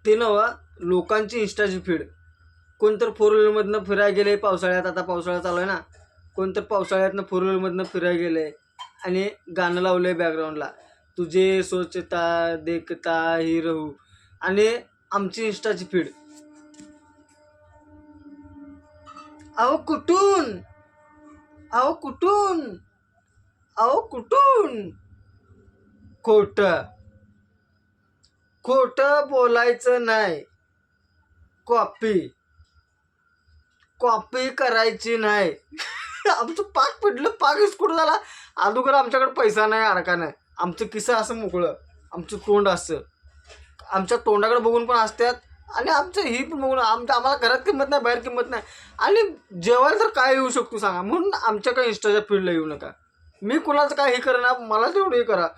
ते नव्ह, लोकांची इंस्टाची फीड. कोणतर फोर व्हीलरमधनं फिरायला गेले पावसाळ्यात, आता पावसाळा चालू आहे ना, कोणतर पावसाळ्यातनं फोर व्हीलरमधनं फिरायला गेले आणि गाणं लावलंय बॅकग्राऊंडला, तुझे सोचता देखता ही रहू. आणि आमची इंस्टाची फीड. अहो कुठून, अहो कुठून, अहो कुठून. खोटं खोटं बोलायचं नाही. कॉपी करायची नाही. आमचं पाक पिडलं, पाक कुठं झाला. अगोदर आमच्याकडे पैसा नाही, अडका नाही. आमचं किस्सा असं मोकळं, आमचं तोंड असं, आमच्या तोंडाकडे बघून पण असतात आणि आमचं ही पण बघून आम्हाला घरात किंमत नाही, बाहेर किंमत नाही. आणि जेवायला तर काय येऊ शकतो सांगा. म्हणून आमच्या काही इंस्टाच्या फील्डला येऊ नका. मी कुणाचं काय हे करणार, मला तेवढं हे करा.